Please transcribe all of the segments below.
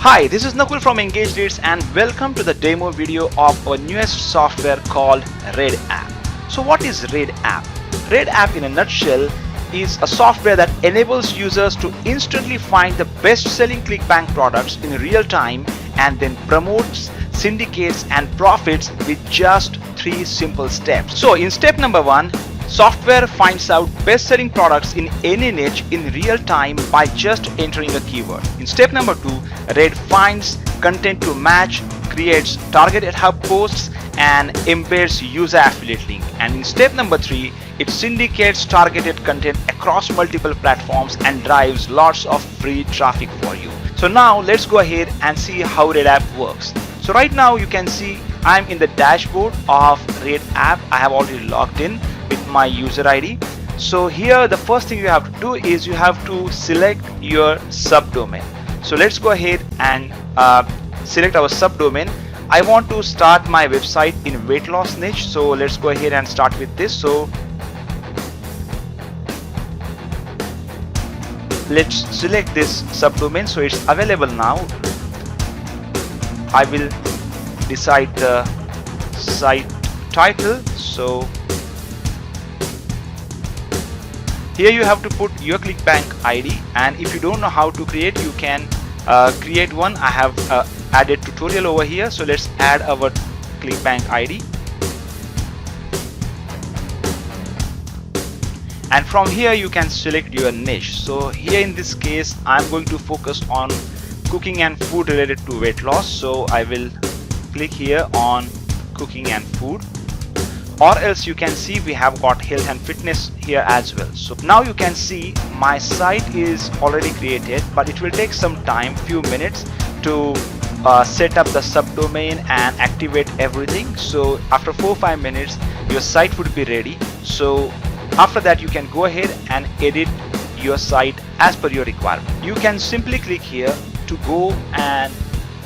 Hi, this is Nakul from Engage Leads and welcome to the demo video of our newest software called Raiid app. So what is Raiid app? Raiid app in a nutshell is a software that enables users to instantly find the best selling Clickbank products in real time and then promotes, syndicates and profits with just 3 simple steps. So in step number 1, software finds out best-selling products in any niche in real time by just entering a keyword. In step number 2, Raiid finds content to match, creates targeted hub posts and embeds user affiliate link. And in step number 3, it syndicates targeted content across multiple platforms and drives lots of free traffic for you. So now let's go ahead and see how Raiid app works. So right now you can see I'm in the dashboard of Raiid app. I have already logged in with my user ID. So here the first thing you have to do is you have to select your subdomain. So let's go ahead and select our subdomain. I want to start my website in weight loss niche, so let's go ahead and start with this. So let's select this subdomain, so it's available now. I will decide the site title. So here you have to put your Clickbank ID, and if you don't know how to create, you can create one. I have added tutorial over here, so let's add our Clickbank ID. And from here you can select your niche. So here in this case I'm going to focus on cooking and food related to weight loss, so I will click here on cooking and food. Or else you can see we have got health and fitness here as well. So now you can see my site is already created, but it will take some time, few minutes to set up the subdomain and activate everything. So after 4-5 minutes your site would be ready. So after that you can go ahead and edit your site as per your requirement. You can simply click here to go and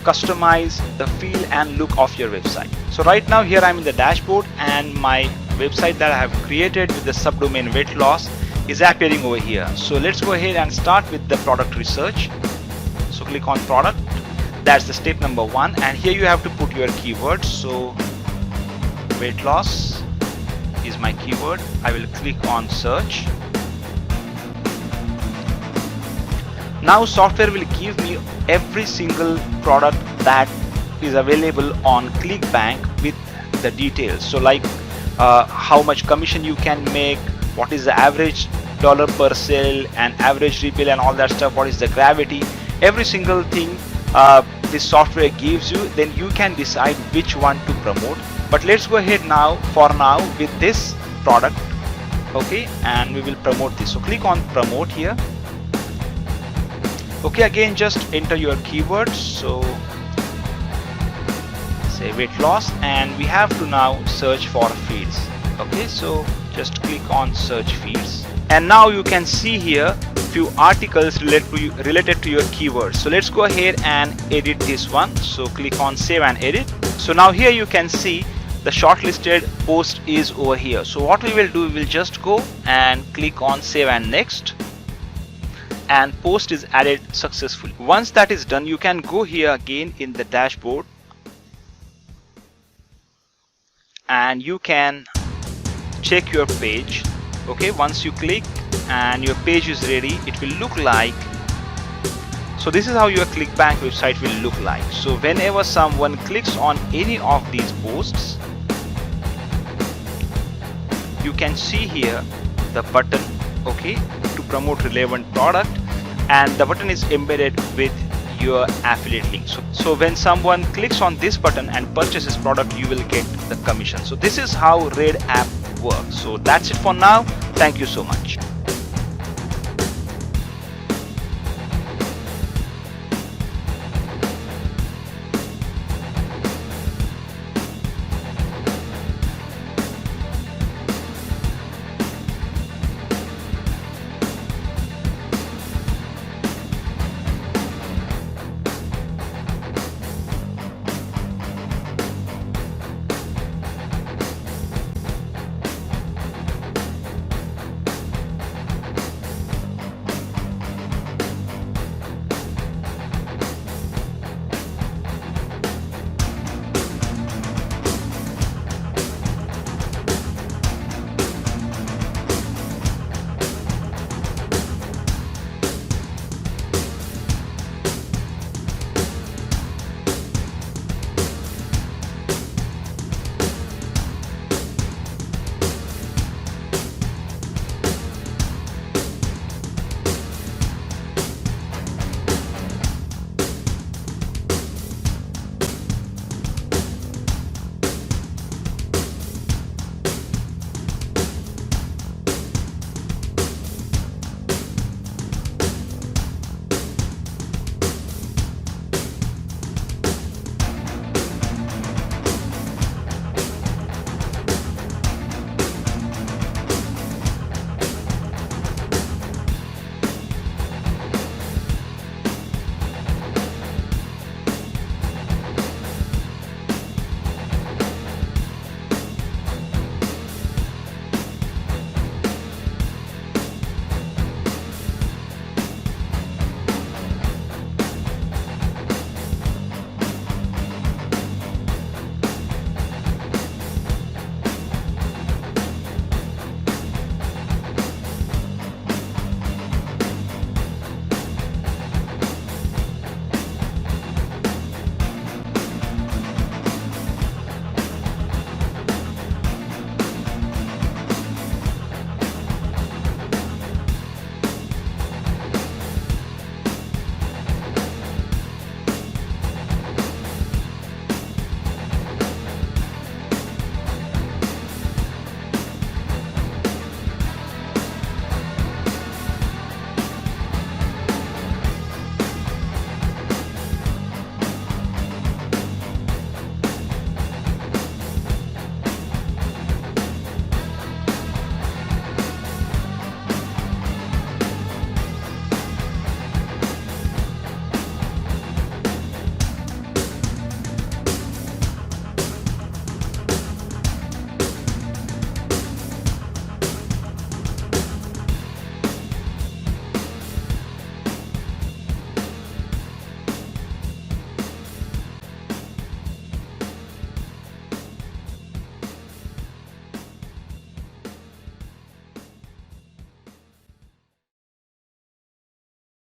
customize the feel and look of your website. So right now here I'm in the dashboard and my website that I have created with the subdomain weight loss is appearing over here. So let's go ahead and start with the product research. So click on product. That's the step number 1, and here you have to put your keywords. So weight loss is my keyword. I will click on search. Now software will give me every single product that is available on Clickbank with the details. So like how much commission you can make, what is the average dollar per sale and average rebill and all that stuff, what is the gravity, every single thing this software gives you. Then you can decide which one to promote. But let's go ahead now with this product, okay, and we will promote this. So click on promote here. Okay, again just enter your keywords. So say weight loss, and we have to now search for fields. Okay, so just click on search fields, and now you can see here few articles related to your keywords. So let's go ahead and edit this one. So click on save and edit. So now here you can see the shortlisted post is over here. So what we will do, we will just go and click on save and next, and post is added successfully. Once that is done, you can go here again in the dashboard and you can check your page. Okay, once you click and your page is ready, it will look like, so this is how your Clickbank website will look like. So whenever someone clicks on any of these posts, you can see here the button, okay, to promote relevant product, and the button is embedded with your affiliate link. So when someone clicks on this button and purchases product, you will get the commission. So this is how Raiid app works. So that's it for now. Thank you so much.